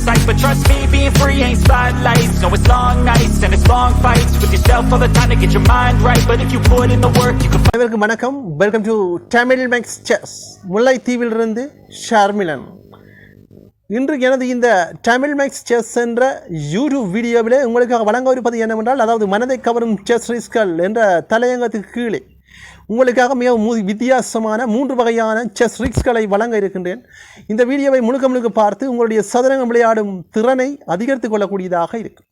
sight. But trust me, being free ain't spotlights. No, it's long nights and it's long fights with yourself all the time to get your mind right. But if you put in the work, you can அனைவருக்கும் வணக்கம். Welcome to Tamil max chess. முல்லைத்தீவிலிருந்து ஷர்மிலன். இன்று எனது இந்த Tamil max chess என்ற YouTube வீடியோவில் உங்களுக்காக வழங்க இருப்பது என்னவென்றால், அதாவது மனதை கவரும் செஸ் ரிஸ்கள் என்ற தலையங்கத்துக்கு கீழே உங்களுக்காக மிகவும் வித்தியாசமான 3 வகையான செஸ் ரிக்ஸ்களை வழங்க இருக்கின்றேன். இந்த வீடியோவை முழுக்க பார்த்து உங்களுடைய சதுரங்கம் விளையாடும் திறனை அதிகரித்துக் கொள்ளக்கூடியதாக இருக்கும்.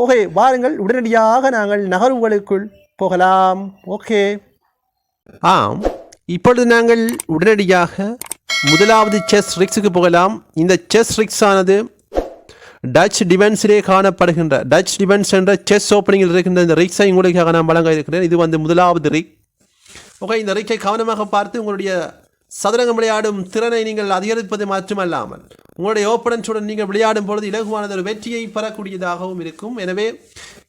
ஓகே, வாருங்கள், உடனடியாக நாங்கள் நகர்வுகளுக்குள் போகலாம். ஓகே, இப்பொழுது நாங்கள் உடனடியாக முதலாவது செஸ் ரிக்ஸுக்கு போகலாம். இந்த செஸ் ரிக்ஸ் ஆனது டச் டிஃபென்ஸிலே காணப்படுகின்ற டச் டிஃபென்ஸ் என்ற செஸ் ஓப்பனிங்கில் இருக்கின்ற இந்த ரிக்ஸை உங்களுக்காக நான் வழங்க இருக்கிறேன். இது முதலாவது ரிக். ஓகே, இந்த ரிக்கை கவனமாக பார்த்து உங்களுடைய சதுரங்கம் விளையாடும் திறனை நீங்கள் அதிகரிப்பது மட்டுமல்லாமல் உங்களுடைய ஓப்பனன்ஸுடன் நீங்கள் விளையாடும் பொழுது இலகுவானது ஒரு வெற்றியை பெறக்கூடியதாகவும் இருக்கும். எனவே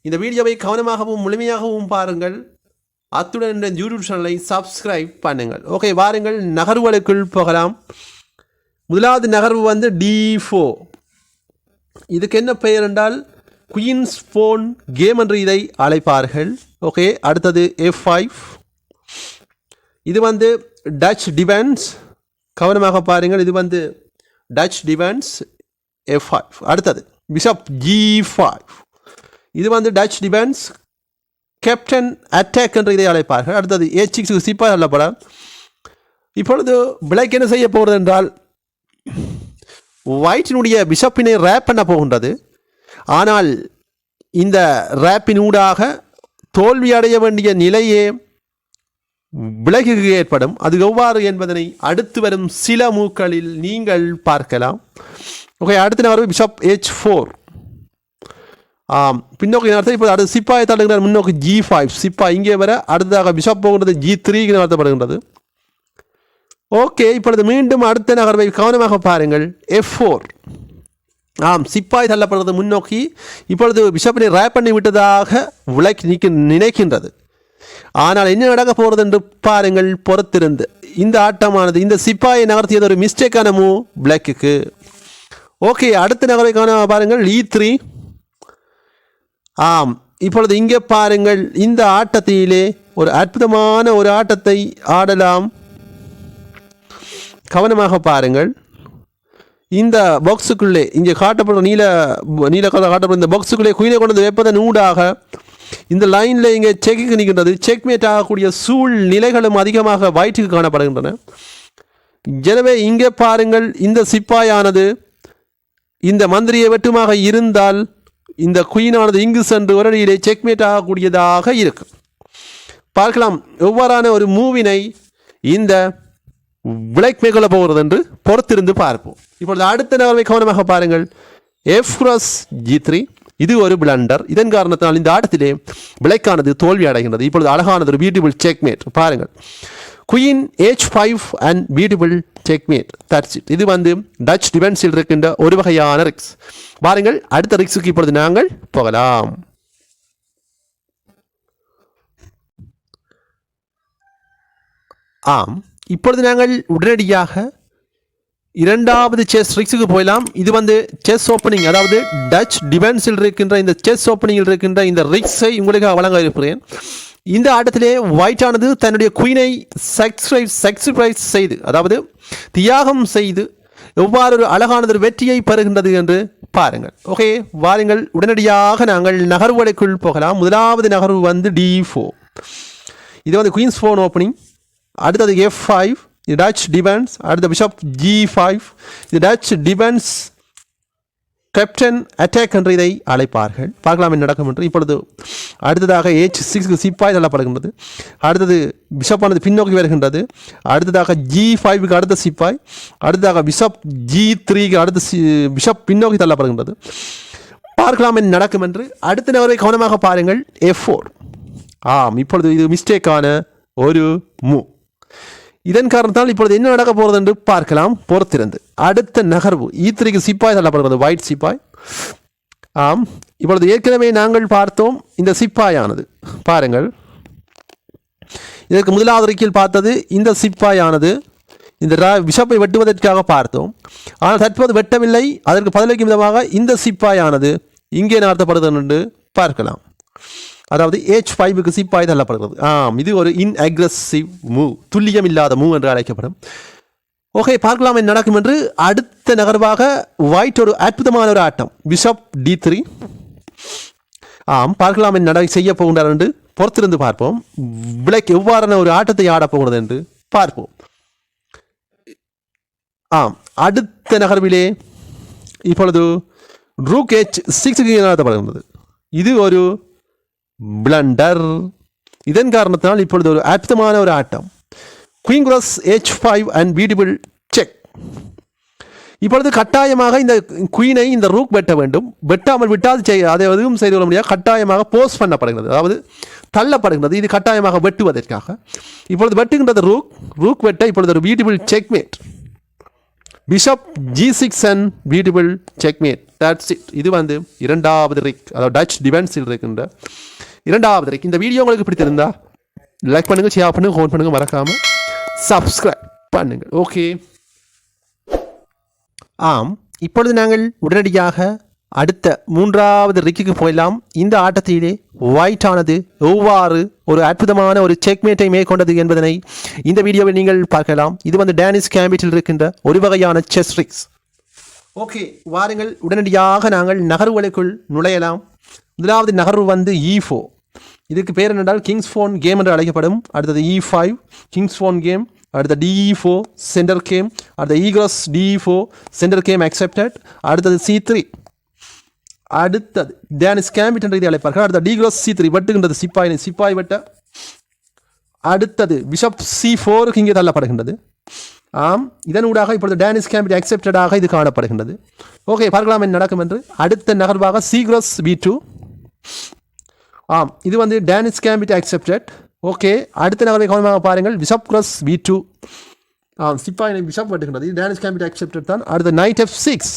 இந்த வீடியோவை கவனமாகவும் முழுமையாகவும் பாருங்கள். அத்துடன் இந்த யூடியூப் சேனலை சப்ஸ்கிரைப் பண்ணுங்கள். ஓகே, வாருங்கள், நகர்வுகளுக்குள் போகலாம். முதலாவது நகர்வு D4. இதுக்கு என்ன பெயர் என்றால் குயின்ஸ் போன் கேம் என்று இதை அழைப்பார்கள். ஓகே, அடுத்தது F5. இது டச் டிஃபென்ஸ். கவனமாக பாருங்கள், இது டச் டிஃபென்ஸ் F5. அடுத்தது பிஷப் G5. இது டச் டிஃபென்ஸ் கேப்டன் அட்டாக் என்று இதை அழைப்பார்கள். அடுத்தது H6 சிப்பாய் அல்லப்பட. இப்பொழுது பிளாக் என்ன செய்ய போகிறது என்றால், ஒயிட்டினுடைய பிஷப்பினை ரேப் பண்ண போகின்றது. ஆனால் இந்த ரேப்பின் ஊடாக தோல்வி அடைய வேண்டிய நிலையே விலகு ஏற்படும். அது எவ்வாறு என்பதனை அடுத்து வரும் சில மூக்களில் நீங்கள் பார்க்கலாம். ஓகே, அடுத்த நகர்வு பிஷப் H4. பின்னோக்கி நடத்த இப்போது அடுத்து சிப்பாயை தள்ளுகிறார். முன்னோக்கி G5 சிப்பாய் இங்கே வர. அடுத்ததாக பிஷப் போகின்றது G3 நடத்தப்படுகின்றது. ஓகே, இப்பொழுது மீண்டும் அடுத்த நகர்வை கவனமாக பாருங்கள். F4. சிப்பாய் தள்ளப்படுறது முன்னோக்கி. இப்பொழுது பிஷப்பினை ரேப் பண்ணி விட்டதாக விளக்கி நினைக்கின்றது. ஆனால் என்ன நடக்க போகிறது என்று பாருங்கள் பொறுத்திருந்து. இந்த ஆட்டமானது இந்த சிப்பாயை நகர்த்தியது ஒரு மிஸ்டேக்கான மூவ் பிளாக்குக்கு. ஓகே, அடுத்த நகரை கவனமாக பாருங்கள். E3. இப்பொழுது இங்கே பாருங்கள், இந்த ஆட்டத்திலே ஒரு அற்புதமான ஒரு ஆட்டத்தை ஆடலாம். கவனமாக பாருங்கள். இந்த பாக்ஸுக்குள்ளே இங்கே காட்டப்படுற நீல காட்டப்படுற இந்த பாக்ஸுக்குள்ளே குயினை கொண்டு வைப்பதன் ஊடாக இந்த லைனில் இங்கே செக்கு நிற்கின்றது. செக்மேட் ஆகக்கூடிய சூழ்நிலைகளும் அதிகமாக வயிற்றுக்கு காணப்படுகின்றன. எனவே இங்கே பாருங்கள், இந்த சிப்பாயானது இந்த மந்திரியை வெட்டுமாக இருந்தால் இந்த குயினானது இங்கு சென்று ஒரடியிலே செக்மேட் ஆகக்கூடியதாக இருக்கும். பார்க்கலாம் எவ்வாறான ஒரு மூவினை இந்த பிளாக் மேற்கொள்ள போகிறது என்று பொறுத்திருந்து பார்ப்போம். இப்பொழுது அடுத்த நகர்வை கவனமாக பாருங்கள். F'(G3). இது ஒரு பிளண்டர். இதன் காரணத்தினால் இந்த ஆட்டத்திலே பிளாக்கானது தோல்வி அடைகின்றது. இப்பொழுது அழகானது ஒரு பியூட்டிஃபுல் செக்மேட். பாருங்கள், queen H5 and beautiful checkmate. That's it. இது டச் டிஃபென்ஸில் இருக்கின்ற ஒரு வகையான ரிக்ஸ். பாருங்கள், அடுத்த ரிக்ஸுக்கு இப்பொழுது நாங்கள் போகலாம். இப்பொழுது நாங்கள் உடனடியாக இரண்டாவது செஸ் ரிக்ஸுக்கு போகலாம். இது செஸ் ஓப்பனிங், அதாவது டச் டிஃபென்ஸில் இருக்கின்ற இந்த செஸ் ஓப்பனிங்கில் இருக்கின்ற இந்த ரிக்ஸை உங்களுக்கு வழங்க இருக்கிறேன். இந்த ஆட்டத்திலே ஒயிட்டானது தன்னுடைய குயினை சாக்ரிஃபைஸ் செய்து, அதாவது தியாகம் செய்து எவ்வாறு ஒரு அழகானது ஒரு வெற்றியை பெறுகின்றது என்று பாருங்கள். ஓகே, வாருங்கள், உடனடியாக நாங்கள் நகர்வுகளுக்குள் போகலாம். முதலாவது நகர்வு D4. இது குயின்ஸ் போன் ஓப்பனிங். அடுத்தது F5. இது டச் டிஃபென்ஸ். அடுத்த பிஷப் G5. இது டச் டிஃபென்ஸ் கேப்டன் அட்டாக் என்று இதை அழைப்பார்கள். பார்க்கலாம் என்ன நடக்கும் என்று. இப்பொழுது அடுத்ததாக H6 சிப்பாய் தள்ளப்படுகின்றது. அடுத்தது பிஷப்பானது பின்னோக்கி வருகின்றது. அடுத்ததாக G5க்கு அடுத்த சிப்பாய். அடுத்ததாக பிஷப் G3க்கு அடுத்த பிஷப் பின்னோக்கி தள்ளப்படுகின்றது. பார்க்கலாம் என்ன நடக்கும் என்று. அடுத்த நகரை கவனமாக பாருங்கள். F4. இப்பொழுது இது மிஸ்டேக்கான ஒரு மூவ். இதன் காரணத்தால் இப்பொழுது என்ன நடக்க போகிறது என்று பார்க்கலாம் பொறுத்திருந்து. அடுத்த நகர்வு E3க்கு சிப்பாய் தள்ளப்படுகிறது. ஒயிட் சிப்பாய். இப்பொழுது ஏற்கனவே நாங்கள் பார்த்தோம் இந்த சிப்பாயானது. பாருங்கள், இதற்கு முதலாவது ரிக்கில் பார்த்தது இந்த சிப்பாயானது இந்த பிஷப்பை வெட்டுவதற்காக பார்த்தோம். ஆனால் தற்போது வெட்டவில்லை. அதற்கு பதிலளிக்கும் விதமாக இந்த சிப்பாயானது இங்கே நகர்த்தப்படுகிறது என்று பார்க்கலாம். அதாவது H5க்கு சிப்பாய் தள்ளப்படுகிறது. இது ஒரு இன்அக்ரெசிவ் மூவ், துல்லியம் இல்லாத மூவ் என்று அழைக்கப்படும். ஓகே, பார்க்கலாம் என்ன நடக்கும் என்று. அடுத்த நகர்வாக ஒயிட் ஒரு அற்புதமான ஒரு ஆட்டம், பிஷப் D3. பார்க்கலாம் என்ன செய்ய போகின்றார் என்று பொறுத்திருந்து பார்ப்போம். பிளாக் எவ்வாறான ஒரு ஆட்டத்தை ஆடப்போகிறது என்று பார்ப்போம். அடுத்த நகர்விலே இப்பொழுது ரூக் H6க்கு நடத்தப்படுகின்றது. இது ஒரு பிளண்டர். இதன் காரணத்தினால் இப்பொழுது ஒரு அற்புதமான ஒரு ஆட்டம், queen cross H5 and beautiful check. இப்பொழுது கட்டாயமாக இந்த குயினை இந்த ரூக் வெட்ட வேண்டும். வெட்டாமல் விட்டால் அதை எதுவும் செய்து கொள்ள முடியாது. கட்டாயமாக போஸ்ட் பண்ணப்படுகிறது, அதாவது தள்ளப்படுகிறது. இது கட்டாயமாக வெட்டுவதற்காக இப்பொழுது வெட்டுகின்றது ரூக் வெட்ட. இப்பொழுது ஒரு beautiful checkmate, bishop G6 and beautiful checkmate. That's it. இது வந்து இரண்டாவது ரிக், அதாவது டச் டிஃபென்ஸில் இருக்கின்ற இரண்டாவது ரிக். இந்த வீடியோ உங்களுக்கு பிடித்திருந்தா லைக் பண்ணுங்க, ஷேர் பண்ணுங்க, கமெண்ட் பண்ணுங்க, மறக்காம சப்ஸ்கிரைப் பண்ணுங்க. ஓகே, இப்பொழுது நாங்கள் உடனடியாக அடுத்த மூன்றாவது ரிக்குக்கு போயிடலாம். இந்த ஆட்டத்திலே ஒயிட் ஆனது எவ்வாறு ஒரு அற்புதமான ஒரு செக்மேட்டை மேற்கொண்டது என்பதனை இந்த வீடியோவில் நீங்கள் பார்க்கலாம். இது வந்து டேனிஷ் கேம்பிட்டில் இருக்கின்ற ஒரு வகையான செஸ் ரிக்ஸ். ஓகே, வாருங்கள் உடனடியாக நாங்கள் நகர்வுகளுக்குள் நுழையலாம். முதலாவது நகர்வு வந்து E4. இதுக்கு பேர் என்னென்றால் கிங்ஸ் ஃபோன் கேம் என்று அழைக்கப்படும். அடுத்தது E5 கிங்ஸ் ஃபோன் கேம். அடுத்தது DE4 சென்டர் கேம். அடுத்தது E-cross DE4 centre game accepted. அடுத்தது C3. அடுத்தது டேனிஷ் கேம்பிட் என்று இதை அழைப்பார்கள். அடுத்த D-cross C3 வெட்டுகின்றது சிப்பாய் வெட்ட. அடுத்தது பிஷப் C4க்கு இங்கே தள்ளப்படுகின்றது. இதனூடாக இப்பொழுது டேனிஷ் கேம்பிட் அக்செப்டடாக இது காணப்படுகின்றது. ஓகே, பார்க்கலாம் என்ன நடக்கும் என்று. அடுத்த நகர்வாக C-cross B2. இது வந்து டேனிஷ் கேம்பிட் அக்செப்டட். ஓகே, அடுத்த நகர்வை கவனமாக பாருங்கள். Bishop cross B2. சிப்பாய் பிஷப் வெட்டுகின்றது. இது டேனிஷ் கேம்பிட் அக்செப்டட் தான். அடுத்த நைட் F6.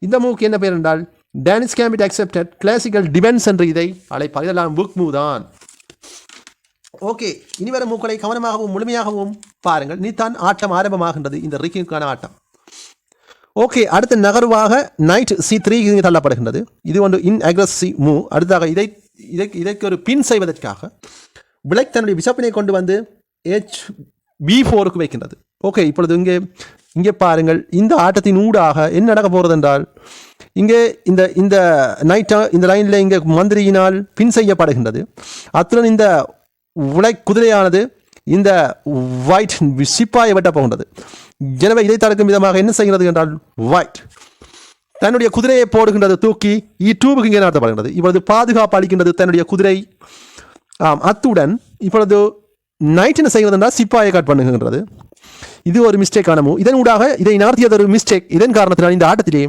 இந்த மூவுக்கு என்ன பேர் என்றால் Danish gambit accepted classical defence என்று இதை அழைப்பார். இதெல்லாம் புக் மூவ் தான். ஓகே, இனி வரும் மூக்களை கவனமாகவும் முழுமையாகவும் பாருங்கள். நீதான் ஆட்டம் ஆரம்பமாகின்றது, இந்த ரிக்கிங்கான ஆட்டம். ஓகே, அடுத்த நகர்வாக நைட் C3 தள்ளப்படுகின்றது. இது ஒன்று இன்அக்ரெசிவ் மூவ். அடுத்ததாக இதற்கு ஒரு பின் செய்வதற்காக பிளாக் தன்னுடைய பிஷப்பினை கொண்டு வந்து B4க்கு வைக்கின்றது. ஓகே, இப்பொழுது இங்கே பாருங்கள். இந்த ஆட்டத்தின் ஊடாக என்ன நடக்க போகிறது என்றால் இங்கே இந்த நைட்டா இந்த லைனில் இங்கே மந்திரியினால் பின் செய்யப்படுகின்றது. அத்துடன் இந்த பிளாக் குதிரையானது இந்த ஒயிட் சிப்பாயை வெட்ட போகின்றது. எனவே இதை தடுக்கும் விதமாக என்ன செய்கிறது என்றால் ஒயிட் தன்னுடைய குதிரையை போடுகின்றது, தூக்கி E2க்கு இங்கே நடத்தப்படுகின்றது. இப்பொழுது பாதுகாப்பு அளிக்கின்றது தன்னுடைய குதிரை. அத்துடன் இப்பொழுது நைட் என்ன செய்கிறது என்றால் சிப்பாயை கட் பண்ணுகின்றது. இது ஒரு மிஸ்டேக்கான மூவ். இதன் ஊடாக இதை நடத்தியது ஒரு மிஸ்டேக். இதன் காரணத்தினால் இந்த ஆட்டத்திலே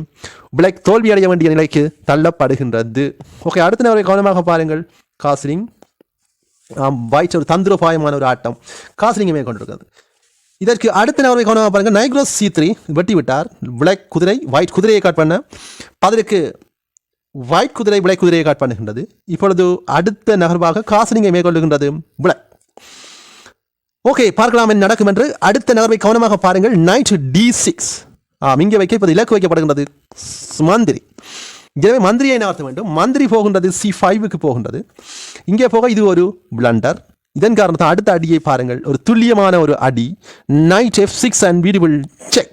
பிளாக் தோல்வி அடைய வேண்டிய நிலைக்கு தள்ளப்படுகின்றது. ஓகே, அடுத்த நகரை கவனமாக பாருங்கள். காஸ்லிங் ஒயிட் ஒரு தந்திரோபாயமான ஒரு ஆட்டம் காஸ்லிங்கை மேற்கொண்டிருக்கிறது. இதற்கு அடுத்த நகரை கவனமாக பாருங்கள். நைட் கிராஸ் C3 வெட்டி விட்டார். பிளாக் குதிரை ஒயிட் குதிரையை காட் பண்ண, அதற்கு ஒயிட் குதிரை பிளாக் குதிரையை காட் பண்ணுகின்றது. இப்பொழுது அடுத்த நகர்வாக காஸ்லிங்கை மேற்கொள்ளுகின்றது பிளாக். ஓகே, பார்க்கலாம் என்ன நடக்கும் என்று. அடுத்த நகர்வை கவனமாக பாருங்கள். Night D6. இங்கே வைக்க இப்போது இலக்கு வைக்கப்படுகின்றது மந்திரி. எனவே மந்திரியை நகர்த்த வேண்டும். மந்திரி போகின்றது C5க்கு போகின்றது. இங்கே போக இது ஒரு பிளண்டர். இதன் காரணத்தை அடுத்த அடியை பாருங்கள், ஒரு துல்லியமான ஒரு அடி. Night F6 and beautiful check.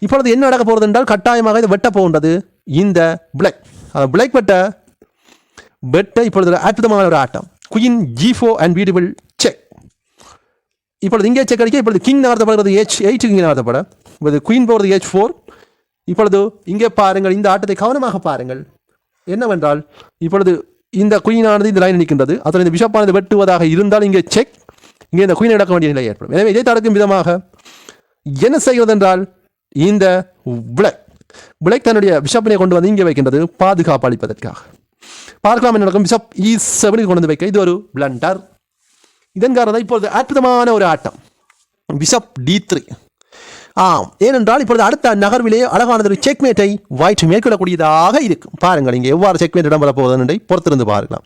இப்பொழுது என்ன நடக்க போகிறது என்றால் கட்டாயமாக இது வெட்ட போகின்றது இந்த பிளாக் வெட்ட இப்பொழுது அற்புதமான ஒரு ஆட்டம். Queen G4 and beautiful check. இப்பொழுது இங்கே செக் அடிக்க இப்பொழுது கிங் நகர்த்தப்படுகிறது H8க்கு இங்கே நகர்த்தப்பட. இப்பொழுது குயின் போகிறது H4. இப்பொழுது இங்கே பாருங்கள், இந்த ஆட்டத்தை கவனமாக பாருங்கள். என்னவென்றால் இப்பொழுது இந்த குயினானது இந்த லைன் நிற்கின்றது. அதில் இந்த பிஷப்பானது வெட்டுவதாக இருந்தால் இங்கே செக், இங்கே இந்த குயினை நடக்க வேண்டிய நிலை ஏற்படும். எனவே இதை தடுக்கும் விதமாக என்ன செய்கிறது என்றால் இந்த பிளாக் தன்னுடைய பிஷப்பினை கொண்டு வந்து இங்கே வைக்கின்றது பாதுகாப்பு அளிப்பதற்காக. பார்க்கலாம் என்ன நடக்கும். பிஷப் E7க்கு கொண்டு வந்து வைக்க இது ஒரு பிளண்டர். இதன் காரணம் இப்பொழுது அற்புதமான ஒரு ஆட்டம் பிஷப் D3. ஏனென்றால் இப்பொழுது அடுத்த நகர்விலே அழகானது ஒரு செக்மேட்டை ஒயிட் மேற்கொள்ளக்கூடியதாக இருக்கும். பாருங்கள் இங்கே எவ்வாறு செக்மேட் இடம்பெற போவதனை பொறுத்திருந்து பார்க்கலாம்.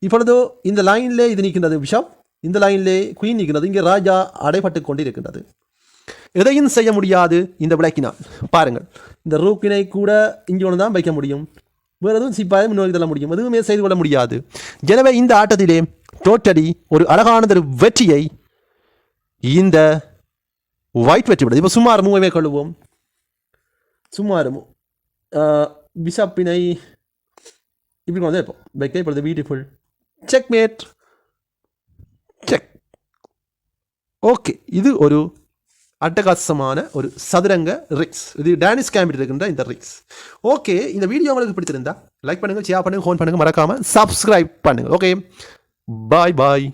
இப்பொழுது இந்த லைனிலே இது நிற்கின்றது பிஷப், இந்த லைனிலே குயின் நிற்கின்றது. இங்கே ராஜா அடைபட்டு கொண்டு இருக்கின்றது. எதையும் செய்ய முடியாது இந்த விளக்கினால். பாருங்கள், இந்த ரூக்கினை கூட இங்கே ஒன்று தான் வைக்க முடியும், வேறு எதுவும் சிப்பாயும் இன்னொரு இதெல்லாம் முடியும், எதுவுமே செய்து கொள்ள முடியாது. எனவே இந்த ஆட்டத்திலே டோட்டலி ஒரு அழகானதொரு வெற்றியை இந்த ஒயிட் வெற்றி விடுது. இப்போ சுமார் மூவே கொள்ளுவோம். சுமார் பிஷப்பினை இப்படி வந்து வைப்போம். வைக்க இப்பொழுது பியூட்டிஃபுல் செக்மேட் செக். ஓகே, இது ஒரு அட்டகாசமான ஒரு சதுரங்க ரிக்ஸ். இது டேனிஷ் கேம்பிட் இருக்கின்ற இந்த ரிக்ஸ். ஓகே, இந்த வீடியோ உங்களுக்கு பிடிச்சிருந்தா லைக் பண்ணுங்கள், ஷேர் பண்ணுங்கள், ஃபோன் பண்ணுங்கள், மறக்காமல் சப்ஸ்கிரைப் பண்ணுங்கள். ஓகே, பாய் பாய்.